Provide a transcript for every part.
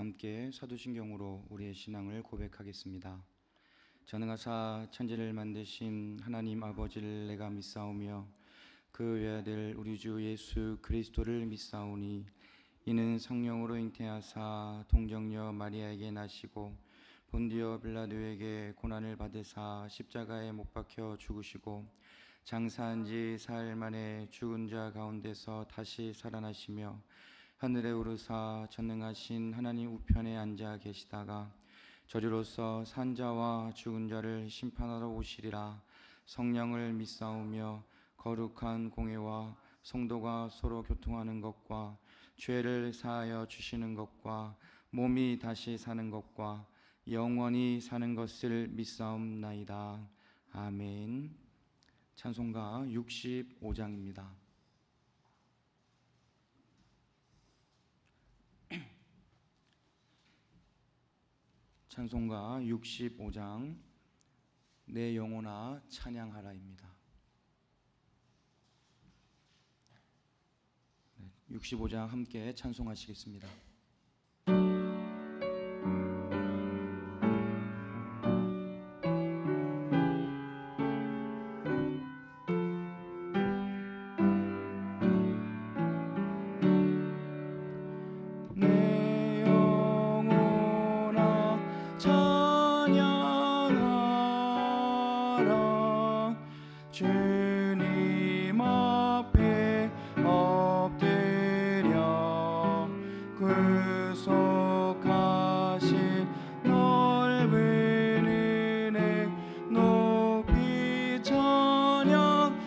함께 사도신경으로 우리의 신앙을 고백하겠습니다. 전능하사 천지를 만드신 하나님 아버지를 내가 믿사오며 그 외아들 우리 주 예수 그리스도를 믿사오니 이는 성령으로 잉태하사 동정녀 마리아에게 나시고 본디오 빌라도에게 고난을 받으사 십자가에 못 박혀 죽으시고 장사한 지 사흘 만에 죽은 자 가운데서 다시 살아나시며 하늘에 오르사 전능하신 하나님 우편에 앉아 계시다가 저리로서 산자와 죽은 자를 심판하러 오시리라. 성령을 믿사오며 거룩한 공회와 성도가 서로 교통하는 것과 죄를 사하여 주시는 것과 몸이 다시 사는 것과 영원히 사는 것을 믿사옵나이다. 아멘. 찬송가 65장입니다. 찬송가 65장 내 영혼아 찬양하라입니다. 65장 함께 찬송하시겠습니다. 주님 앞에 엎드려 구속하신 넓은 은혜 높이 찬양하여라.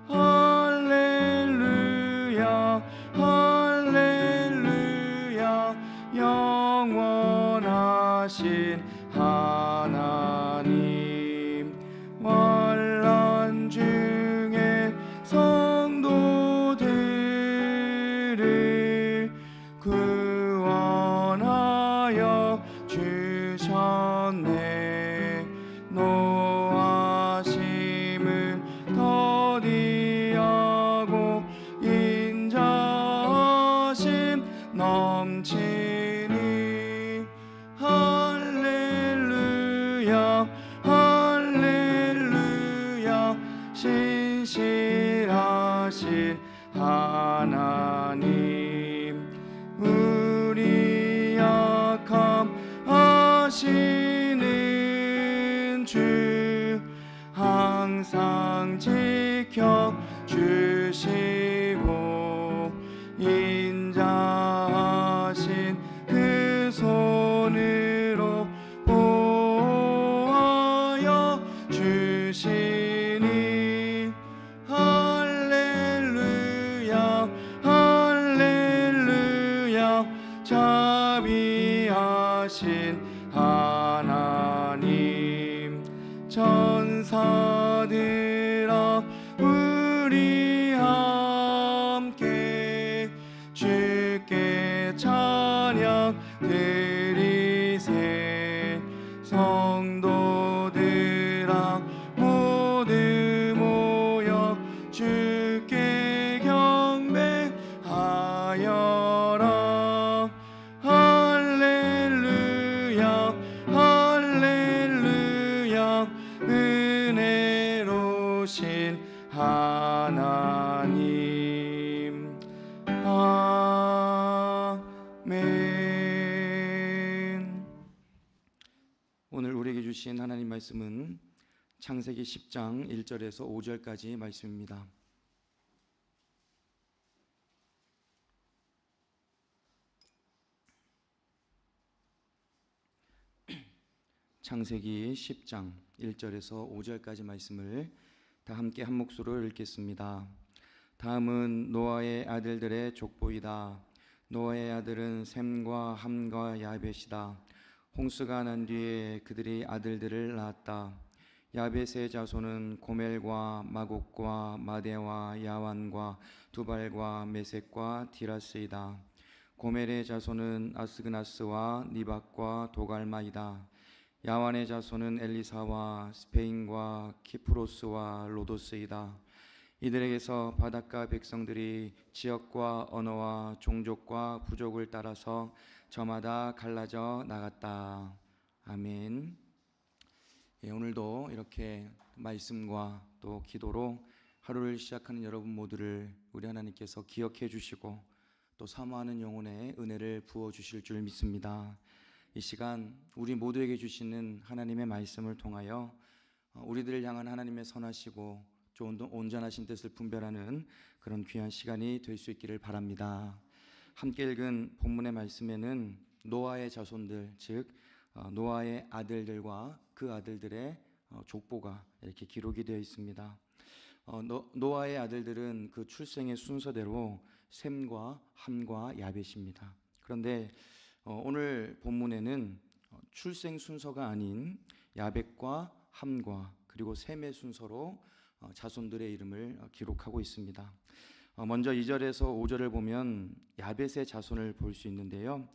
할렐루야 할렐루야 영원하신 하나님 환난 중에 성도들을 구원하여 주셨네. 노하심을 더디하고 인자하심 넘치니 할렐루야 할렐루야 신실하신 하나님 우리 약함 아시는 주 항상 지켜주시고 인자하신 그 손으로 보호하여 주시니 할렐루야 할렐루야 자비하신 하나님 천사들아 우리 함께 주께 찬양 드리세. 성도들아 모두 모여 주께 경배하여라. 할렐루야 할렐루야 은혜로우신 하나님 아멘. 오늘 우리에게 주신 하나님 말씀은 창세기 10장 1절에서 5절까지 말씀입니다. 창세기 10장 1절에서 5절까지 말씀을 다 함께 한 목소리로 읽겠습니다. 다음은 노아의 아들들의 족보이다. 노아의 아들은 셈과 함과 야벳이다. 홍수가 난 뒤에 그들이 아들들을 낳았다. 야벳의 자손은 고멜과 마곡과 마대와 야완과 두발과 메섹과 디라스이다. 고멜의 자손은 아스그나스와 니박과 도갈마이다. 야완의 자손은 엘리사와 스페인과 키프로스와 로도스이다. 이들에게서 바닷가 백성들이 지역과 언어와 종족과 부족을 따라서 저마다 갈라져 나갔다. 아멘. 예, 오늘도 이렇게 말씀과 또 기도로 하루를 시작하는 여러분 모두를 우리 하나님께서 기억해 주시고 또 사모하는 영혼의 은혜를 부어 주실 줄 믿습니다. 이 시간 우리 모두에게 주시는 하나님의 말씀을 통하여 우리들을 향한 하나님의 선하시고 좀 온전하신 뜻을 분별하는 그런 귀한 시간이 될 수 있기를 바랍니다. 함께 읽은 본문의 말씀에는 노아의 자손들, 즉 노아의 아들들과 그 아들들의 족보가 이렇게 기록이 되어 있습니다. 노아의 아들들은 그 출생의 순서대로 셈과 함과 야벳입니다. 그런데 오늘 본문에는 출생 순서가 아닌 야벳과 함과 그리고 셈의 순서로 자손들의 이름을 기록하고 있습니다. 먼저 2절에서 5절을 보면 야벳의 자손을 볼 수 있는데요.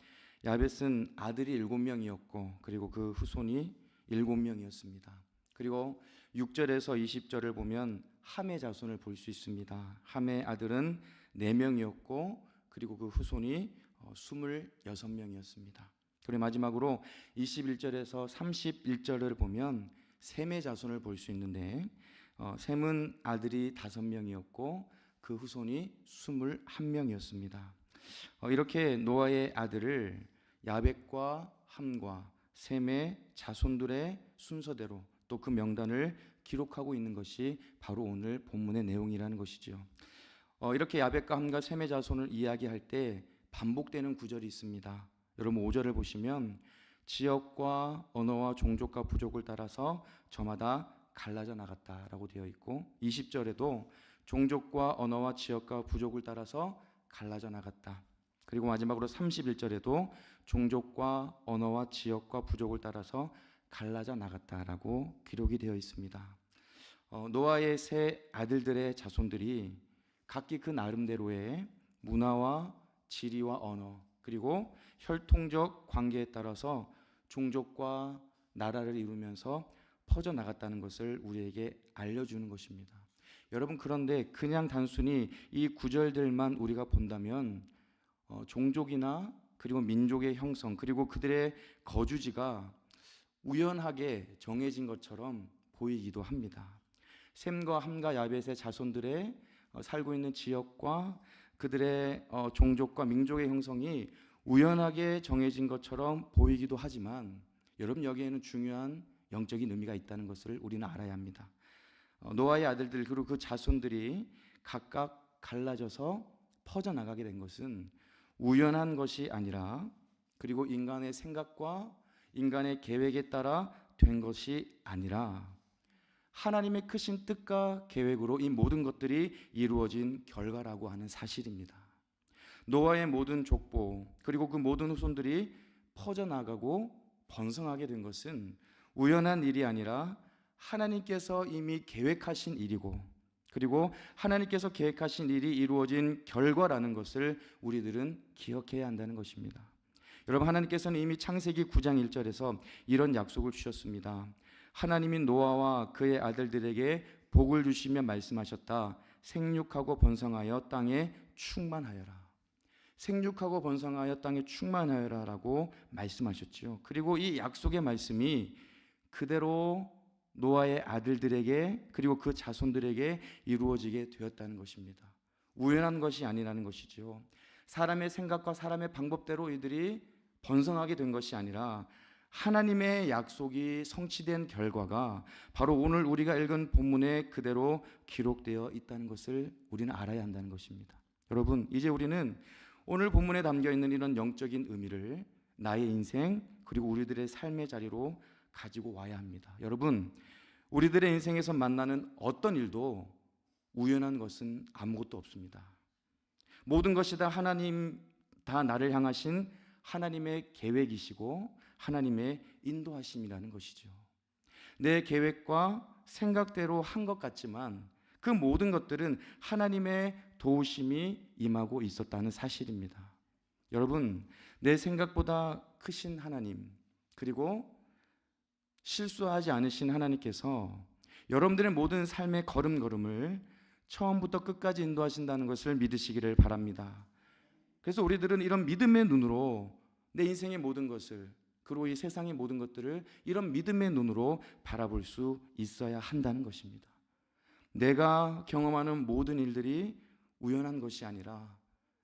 야벳은 아들이 7명이었고 그리고 그 후손이 7명이었습니다. 그리고 6절에서 20절을 보면 함의 자손을 볼 수 있습니다. 함의 아들은 4명이었고 그리고 그 후손이 26명이었습니다. 그리고 마지막으로 21절에서 31절을 보면 셈의 자손을 볼 수 있는데 셈은 아들이 5명이었고 그 후손이 21명이었습니다. 이렇게 노아의 아들을 야벳과 함과 셈의 자손들의 순서대로 또 그 명단을 기록하고 있는 것이 바로 오늘 본문의 내용이라는 것이죠. 이렇게 야벳과 함과 셈의 자손을 이야기할 때 반복되는 구절이 있습니다. 여러분 5절을 보시면 지역과 언어와 종족과 부족을 따라서 저마다 갈라져 나갔다라고 되어 있고 20절에도 종족과 언어와 지역과 부족을 따라서 갈라져 나갔다. 그리고 마지막으로 31절에도 종족과 언어와 지역과 부족을 따라서 갈라져 나갔다라고 기록이 되어 있습니다. 노아의 세 아들들의 자손들이 각기 그 나름대로의 문화와 지리와 언어 그리고 혈통적 관계에 따라서 종족과 나라를 이루면서 퍼져나갔다는 것을 우리에게 알려주는 것입니다. 여러분 그런데 그냥 단순히 이 구절들만 우리가 본다면 종족이나 그리고 민족의 형성 그리고 그들의 거주지가 우연하게 정해진 것처럼 보이기도 합니다. 셈과 함과 야벳의 자손들의 살고 있는 지역과 그들의 종족과 민족의 형성이 우연하게 정해진 것처럼 보이기도 하지만 여러분 여기에는 중요한 영적인 의미가 있다는 것을 우리는 알아야 합니다. 노아의 아들들 그리고 그 자손들이 각각 갈라져서 퍼져나가게 된 것은 우연한 것이 아니라 그리고 인간의 생각과 인간의 계획에 따라 된 것이 아니라 하나님의 크신 뜻과 계획으로 이 모든 것들이 이루어진 결과라고 하는 사실입니다. 노아의 모든 족보 그리고 그 모든 후손들이 퍼져나가고 번성하게 된 것은 우연한 일이 아니라 하나님께서 이미 계획하신 일이고 그리고 하나님께서 계획하신 일이 이루어진 결과라는 것을 우리들은 기억해야 한다는 것입니다. 여러분 하나님께서는 이미 창세기 9장 1절에서 이런 약속을 주셨습니다. 하나님이 노아와 그의 아들들에게 복을 주시며 말씀하셨다. 생육하고 번성하여 땅에 충만하여라. 생육하고 번성하여 땅에 충만하여라 라고 말씀하셨죠. 그리고 이 약속의 말씀이 그대로 노아의 아들들에게 그리고 그 자손들에게 이루어지게 되었다는 것입니다. 우연한 것이 아니라는 것이죠. 사람의 생각과 사람의 방법대로 이들이 번성하게 된 것이 아니라 하나님의 약속이 성취된 결과가 바로 오늘 우리가 읽은 본문에 그대로 기록되어 있다는 것을 우리는 알아야 한다는 것입니다. 여러분 이제 우리는 오늘 본문에 담겨있는 이런 영적인 의미를 나의 인생 그리고 우리들의 삶의 자리로 가지고 와야 합니다. 여러분 우리들의 인생에서 만나는 어떤 일도 우연한 것은 아무것도 없습니다. 모든 것이 다 하나님 다 나를 향하신 하나님의 계획이시고 하나님의 인도하심이라는 것이죠. 내 계획과 생각대로 한 것 같지만 그 모든 것들은 하나님의 도우심이 임하고 있었다는 사실입니다. 여러분 내 생각보다 크신 하나님 그리고 실수하지 않으신 하나님께서 여러분들의 모든 삶의 걸음걸음을 처음부터 끝까지 인도하신다는 것을 믿으시기를 바랍니다. 그래서 우리들은 이런 믿음의 눈으로 내 인생의 모든 것을, 그리고 이 세상의 모든 것들을 이런 믿음의 눈으로 바라볼 수 있어야 한다는 것입니다. 내가 경험하는 모든 일들이 우연한 것이 아니라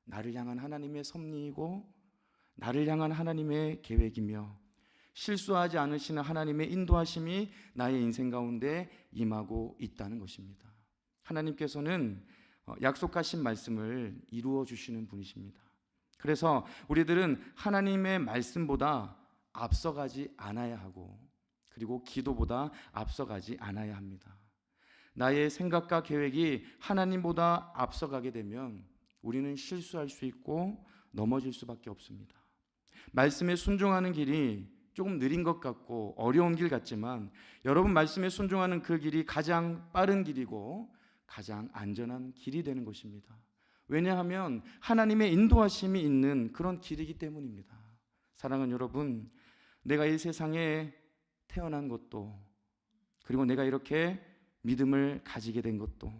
나를 향한 하나님의 섭리이고 나를 향한 하나님의 계획이며 실수하지 않으시는 하나님의 인도하심이 나의 인생 가운데 임하고 있다는 것입니다. 하나님께서는 약속하신 말씀을 이루어 주시는 분이십니다. 그래서 우리들은 하나님의 말씀보다 앞서가지 않아야 하고, 그리고 기도보다 앞서가지 않아야 합니다. 나의 생각과 계획이 하나님보다 앞서가게 되면 우리는 실수할 수 있고 넘어질 수밖에 없습니다. 말씀에 순종하는 길이 조금 느린 것 같고 어려운 길 같지만, 여러분, 말씀에 순종하는 그 길이 가장 빠른 길이고 가장 안전한 길이 되는 것입니다. 왜냐하면 하나님의 인도하심이 있는 그런 길이기 때문입니다. 사랑하는 여러분, 내가 이 세상에 태어난 것도, 그리고 내가 이렇게 믿음을 가지게 된 것도,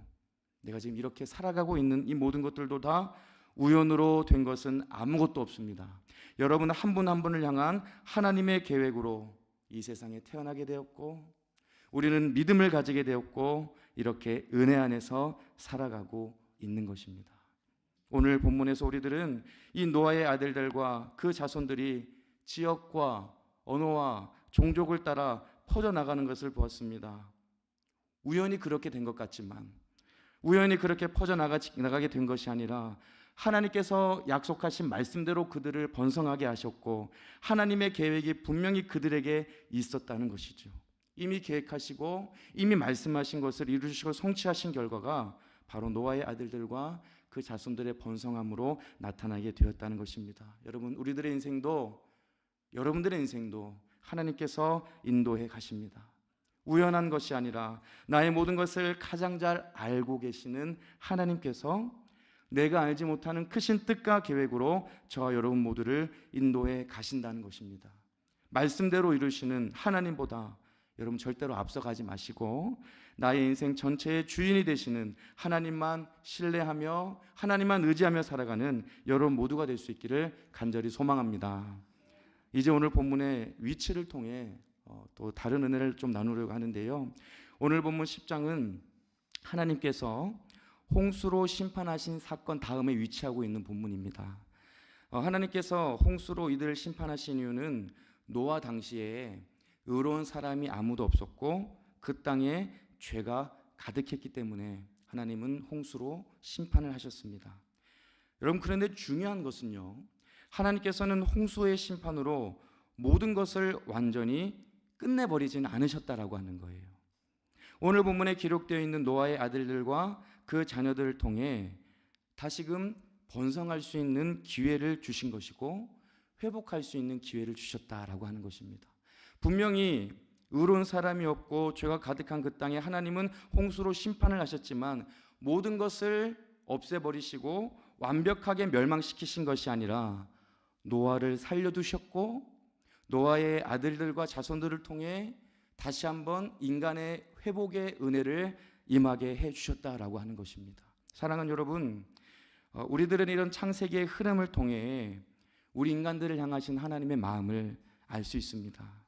내가 지금 이렇게 살아가고 있는 이 모든 것들도 다 우연으로 된 것은 아무것도 없습니다. 여러분 한 분 한 분을 향한 하나님의 계획으로 이 세상에 태어나게 되었고, 우리는 믿음을 가지게 되었고, 이렇게 은혜 안에서 살아가고 있는 것입니다. 오늘 본문에서 우리들은 이 노아의 아들들과 그 자손들이 지역과 언어와 종족을 따라 퍼져나가는 것을 보았습니다. 우연히 그렇게 된 것 같지만, 우연히 그렇게 퍼져나가게 된 것이 아니라 하나님께서 약속하신 말씀대로 그들을 번성하게 하셨고, 하나님의 계획이 분명히 그들에게 있었다는 것이죠. 이미 계획하시고 이미 말씀하신 것을 이루시고 성취하신 결과가 바로 노아의 아들들과 그 자손들의 번성함으로 나타나게 되었다는 것입니다. 여러분, 우리들의 인생도, 여러분들의 인생도 하나님께서 인도해 가십니다. 우연한 것이 아니라 나의 모든 것을 가장 잘 알고 계시는 하나님께서 내가 알지 못하는 크신 뜻과 계획으로 저와 여러분 모두를 인도해 가신다는 것입니다. 말씀대로 이루시는 하나님보다 여러분 절대로 앞서가지 마시고, 나의 인생 전체의 주인이 되시는 하나님만 신뢰하며 하나님만 의지하며 살아가는 여러분 모두가 될 수 있기를 간절히 소망합니다. 이제 오늘 본문의 위치를 통해 또 다른 은혜를 좀 나누려고 하는데요, 오늘 본문 10장은 하나님께서 홍수로 심판하신 사건 다음에 위치하고 있는 본문입니다. 하나님께서 홍수로 이들을 심판하신 이유는 노아 당시에 의로운 사람이 아무도 없었고 그 땅에 죄가 가득했기 때문에 하나님은 홍수로 심판을 하셨습니다. 여러분, 그런데 중요한 것은요, 하나님께서는 홍수의 심판으로 모든 것을 완전히 끝내버리지는 않으셨다라고 하는 거예요. 오늘 본문에 기록되어 있는 노아의 아들들과 그 자녀들을 통해 다시금 번성할 수 있는 기회를 주신 것이고 회복할 수 있는 기회를 주셨다라고 하는 것입니다. 분명히 의로운 사람이 없고 죄가 가득한 그 땅에 하나님은 홍수로 심판을 하셨지만 모든 것을 없애버리시고 완벽하게 멸망시키신 것이 아니라 노아를 살려두셨고 노아의 아들들과 자손들을 통해 다시 한번 인간의 회복의 은혜를 임하게 해주셨다라고 하는 것입니다. 사랑하는 여러분, 우리들은 이런 창세기의 흐름을 통해 우리 인간들을 향하신 하나님의 마음을 알 수 있습니다.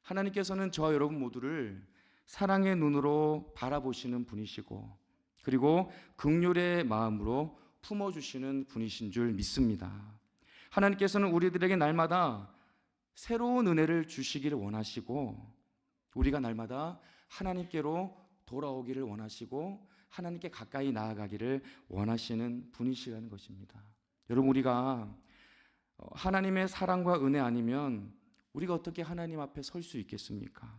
하나님께서는 저와 여러분 모두를 사랑의 눈으로 바라보시는 분이시고, 그리고 긍휼의 마음으로 품어주시는 분이신 줄 믿습니다. 하나님께서는 우리들에게 날마다 새로운 은혜를 주시기를 원하시고, 우리가 날마다 하나님께로 돌아오기를 원하시고 하나님께 가까이 나아가기를 원하시는 분이시라는 것입니다. 여러분, 우리가 하나님의 사랑과 은혜 아니면 우리가 어떻게 하나님 앞에 설 수 있겠습니까?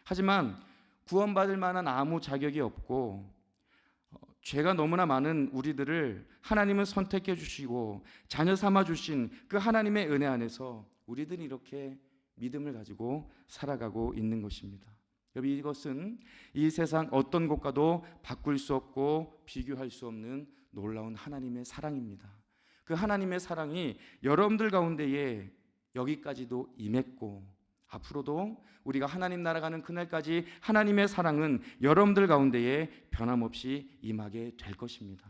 하지만 구원받을 만한 아무 자격이 없고 죄가 너무나 많은 우리들을 하나님은 선택해 주시고 자녀 삼아 주신 그 하나님의 은혜 안에서 우리들은 이렇게 믿음을 가지고 살아가고 있는 것입니다. 여러분, 이것은 이 세상 어떤 것과도 바꿀 수 없고 비교할 수 없는 놀라운 하나님의 사랑입니다. 그 하나님의 사랑이 여러분들 가운데에 여기까지도 임했고 앞으로도 우리가 하나님 나라 가는 그날까지 하나님의 사랑은 여러분들 가운데에 변함없이 임하게 될 것입니다.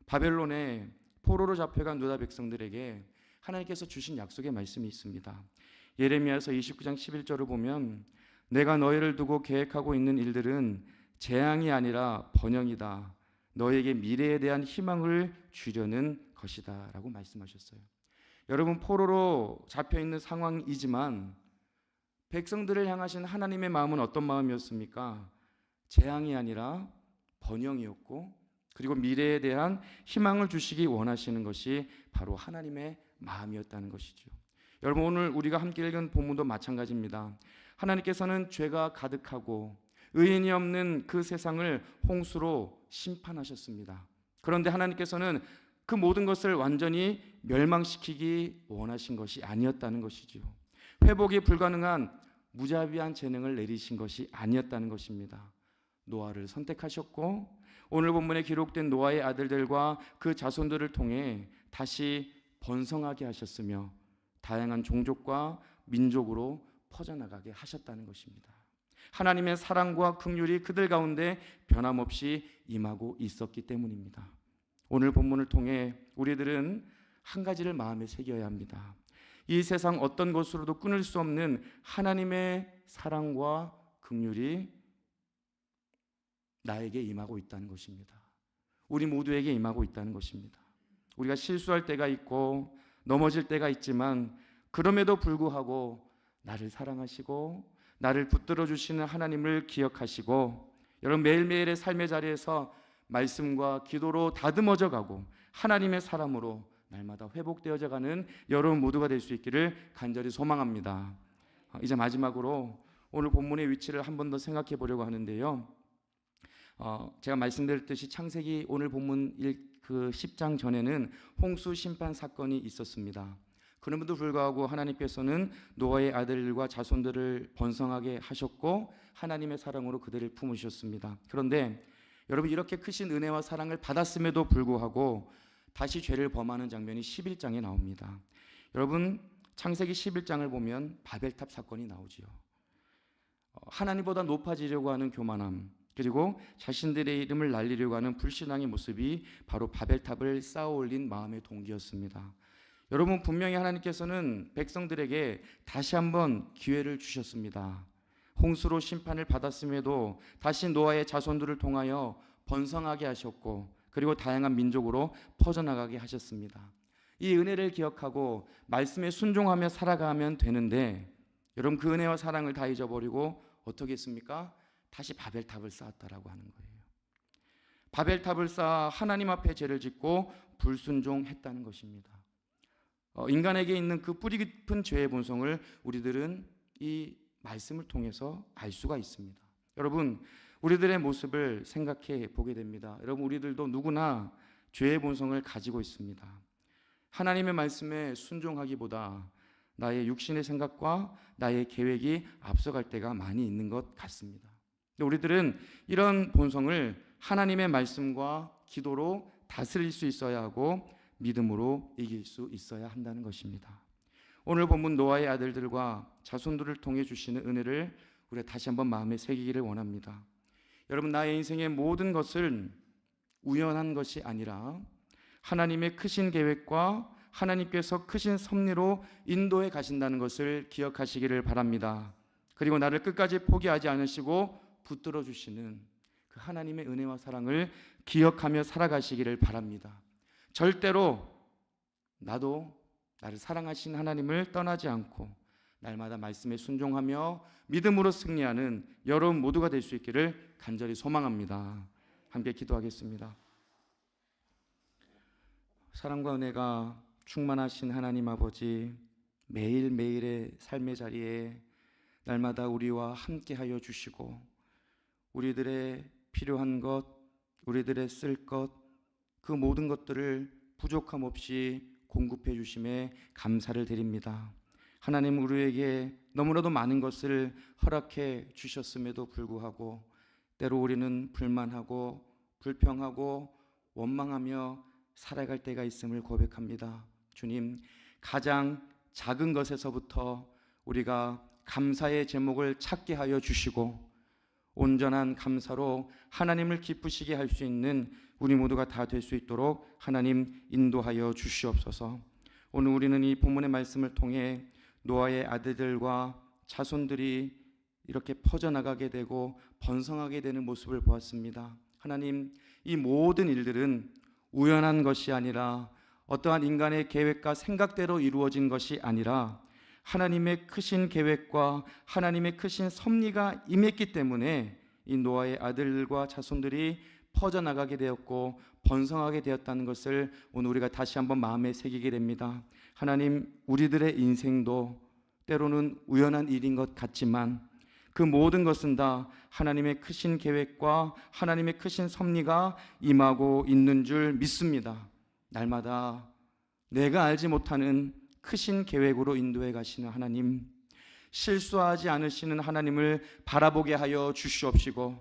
바벨론에 포로로 잡혀간 유다 백성들에게 하나님께서 주신 약속의 말씀이 있습니다. 예레미야서 29장 11절을 보면 내가 너희를 두고 계획하고 있는 일들은 재앙이 아니라 번영이다. 너에게 미래에 대한 희망을 주려는 것이다 라고 말씀하셨어요. 여러분, 포로로 잡혀있는 상황이지만 백성들을 향하신 하나님의 마음은 어떤 마음이었습니까? 재앙이 아니라 번영이었고, 그리고 미래에 대한 희망을 주시기 원하시는 것이 바로 하나님의 마음이었다는 것이죠. 여러분, 오늘 우리가 함께 읽은 본문도 마찬가지입니다. 하나님께서는 죄가 가득하고 의인이 없는 그 세상을 홍수로 심판하셨습니다. 그런데 하나님께서는 그 모든 것을 완전히 멸망시키기 원하신 것이 아니었다는 것이죠. 회복이 불가능한 무자비한 재능을 내리신 것이 아니었다는 것입니다. 노아를 선택하셨고, 오늘 본문에 기록된 노아의 아들들과 그 자손들을 통해 다시 번성하게 하셨으며 다양한 종족과 민족으로 퍼져나가게 하셨다는 것입니다. 하나님의 사랑과 긍휼이 그들 가운데 변함없이 임하고 있었기 때문입니다. 오늘 본문을 통해 우리들은 한 가지를 마음에 새겨야 합니다. 이 세상 어떤 것으로도 끊을 수 없는 하나님의 사랑과 긍휼이 나에게 임하고 있다는 것입니다. 우리 모두에게 임하고 있다는 것입니다. 우리가 실수할 때가 있고 넘어질 때가 있지만 그럼에도 불구하고 나를 사랑하시고 나를 붙들어 주시는 하나님을 기억하시고, 여러분 매일매일의 삶의 자리에서 말씀과 기도로 다듬어져 가고 하나님의 사람으로 날마다 회복되어져 가는 여러분 모두가 될 수 있기를 간절히 소망합니다. 이제 마지막으로 오늘 본문의 위치를 한 번 더 생각해 보려고 하는데요. 제가 말씀드렸듯이 창세기 오늘 본문 10장 전에는 홍수 심판 사건이 있었습니다. 그럼에도 불구하고 하나님께서는 노아의 아들과 자손들을 번성하게 하셨고 하나님의 사랑으로 그들을 품으셨습니다. 그런데 여러분, 이렇게 크신 은혜와 사랑을 받았음에도 불구하고 다시 죄를 범하는 장면이 11장에 나옵니다. 여러분, 창세기 11장을 보면 바벨탑 사건이 나오지요. 하나님보다 높아지려고 하는 교만함, 그리고 자신들의 이름을 날리려고 하는 불신앙의 모습이 바로 바벨탑을 쌓아 올린 마음의 동기였습니다. 여러분, 분명히 하나님께서는 백성들에게 다시 한번 기회를 주셨습니다. 홍수로 심판을 받았음에도 다시 노아의 자손들을 통하여 번성하게 하셨고, 그리고 다양한 민족으로 퍼져나가게 하셨습니다. 이 은혜를 기억하고 말씀에 순종하며 살아가면 되는데, 여러분 그 은혜와 사랑을 다 잊어버리고 어떻게 했습니까? 다시 바벨탑을 쌓았다라고 하는 거예요. 바벨탑을 쌓아 하나님 앞에 죄를 짓고 불순종했다는 것입니다. 인간에게 있는 그 뿌리 깊은 죄의 본성을 우리들은 이 말씀을 통해서 알 수가 있습니다. 여러분, 우리들의 모습을 생각해 보게 됩니다. 여러분, 우리들도 누구나 죄의 본성을 가지고 있습니다. 하나님의 말씀에 순종하기보다 나의 육신의 생각과 나의 계획이 앞서갈 때가 많이 있는 것 같습니다. 근데 우리들은 이런 본성을 하나님의 말씀과 기도로 다스릴 수 있어야 하고 믿음으로 이길 수 있어야 한다는 것입니다. 오늘 본문 노아의 아들들과 자손들을 통해 주시는 은혜를 우리가 다시 한번 마음에 새기기를 원합니다. 여러분, 나의 인생의 모든 것은 우연한 것이 아니라 하나님의 크신 계획과 하나님께서 크신 섭리로 인도해 가신다는 것을 기억하시기를 바랍니다. 그리고 나를 끝까지 포기하지 않으시고 붙들어 주시는 그 하나님의 은혜와 사랑을 기억하며 살아가시기를 바랍니다. 절대로 나도 나를 사랑하신 하나님을 떠나지 않고 날마다 말씀에 순종하며 믿음으로 승리하는 여러분 모두가 될 수 있기를 간절히 소망합니다. 함께 기도하겠습니다. 사랑과 은혜가 충만하신 하나님 아버지, 매일매일의 삶의 자리에 날마다 우리와 함께하여 주시고 우리들의 필요한 것, 우리들의 쓸 것, 그 모든 것들을 부족함 없이 공급해 주심에 감사를 드립니다. 하나님, 우리에게 너무나도 많은 것을 허락해 주셨음에도 불구하고 때로 우리는 불만하고 불평하고 원망하며 살아갈 때가 있음을 고백합니다. 주님, 가장 작은 것에서부터 우리가 감사의 제목을 찾게 하여 주시고 온전한 감사로 하나님을 기쁘시게 할 수 있는 우리 모두가 다 될 수 있도록 하나님 인도하여 주시옵소서. 오늘 우리는 이 본문의 말씀을 통해 노아의 아들들과 자손들이 이렇게 퍼져나가게 되고 번성하게 되는 모습을 보았습니다. 하나님, 이 모든 일들은 우연한 것이 아니라 어떠한 인간의 계획과 생각대로 이루어진 것이 아니라 하나님의 크신 계획과 하나님의 크신 섭리가 임했기 때문에 이 노아의 아들과 자손들이 퍼져나가게 되었고 번성하게 되었다는 것을 오늘 우리가 다시 한번 마음에 새기게 됩니다. 하나님, 우리들의 인생도 때로는 우연한 일인 것 같지만 그 모든 것은 다 하나님의 크신 계획과 하나님의 크신 섭리가 임하고 있는 줄 믿습니다. 날마다 내가 알지 못하는 크신 계획으로 인도해 가시는 하나님, 실수하지 않으시는 하나님을 바라보게 하여 주시옵시고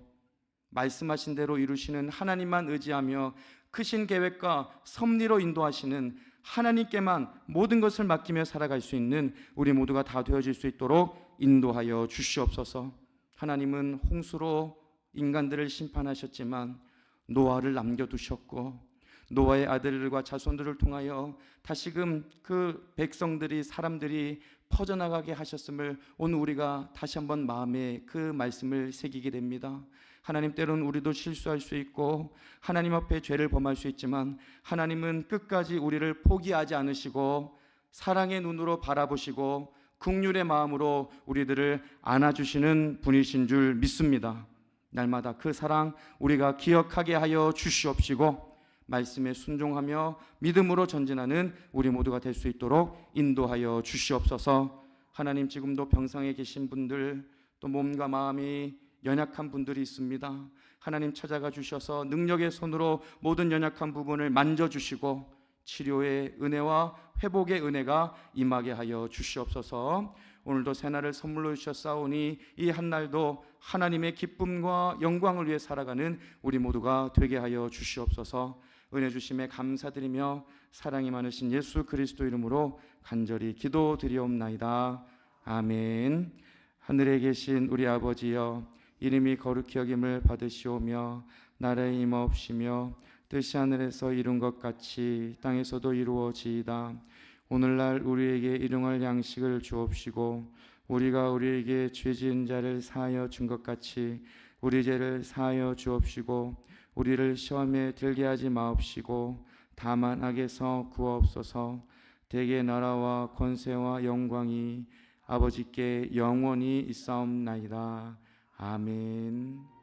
말씀하신 대로 이루시는 하나님만 의지하며 크신 계획과 섭리로 인도하시는 하나님께만 모든 것을 맡기며 살아갈 수 있는 우리 모두가 다 되어질 수 있도록 인도하여 주시옵소서. 하나님은 홍수로 인간들을 심판하셨지만 노아를 남겨두셨고 노아의 아들들과 자손들을 통하여 다시금 그 백성들이 사람들이 퍼져나가게 하셨음을 오늘 우리가 다시 한번 마음에 그 말씀을 새기게 됩니다. 하나님, 때로는 우리도 실수할 수 있고 하나님 앞에 죄를 범할 수 있지만 하나님은 끝까지 우리를 포기하지 않으시고 사랑의 눈으로 바라보시고 긍휼의 마음으로 우리들을 안아주시는 분이신 줄 믿습니다. 날마다 그 사랑 우리가 기억하게 하여 주시옵시고 말씀에 순종하며 믿음으로 전진하는 우리 모두가 될 수 있도록 인도하여 주시옵소서. 하나님, 지금도 병상에 계신 분들, 또 몸과 마음이 연약한 분들이 있습니다. 하나님, 찾아가 주셔서 능력의 손으로 모든 연약한 부분을 만져주시고 치료의 은혜와 회복의 은혜가 임하게 하여 주시옵소서. 오늘도 새날을 선물로 주셨사오니 이 한날도 하나님의 기쁨과 영광을 위해 살아가는 우리 모두가 되게 하여 주시옵소서. 은혜 주심에 감사드리며 사랑이 많으신 예수 그리스도 이름으로 간절히 기도드리옵나이다. 아멘. 하늘에 계신 우리 아버지여, 이름이 거룩히 여김을 받으시오며 나라의 임하옵시며 뜻이 하늘에서 이룬 것 같이 땅에서도 이루어지이다. 오늘날 우리에게 일용할 양식을 주옵시고 우리가 우리에게 죄 지은 자를 사하여 준 것 같이 우리 죄를 사하여 주옵시고 우리를 시험에 들게 하지 마옵시고 다만 악에서 구하옵소서. 대개 나라와 권세와 영광이 아버지께 영원히 있사옵나이다. 아멘.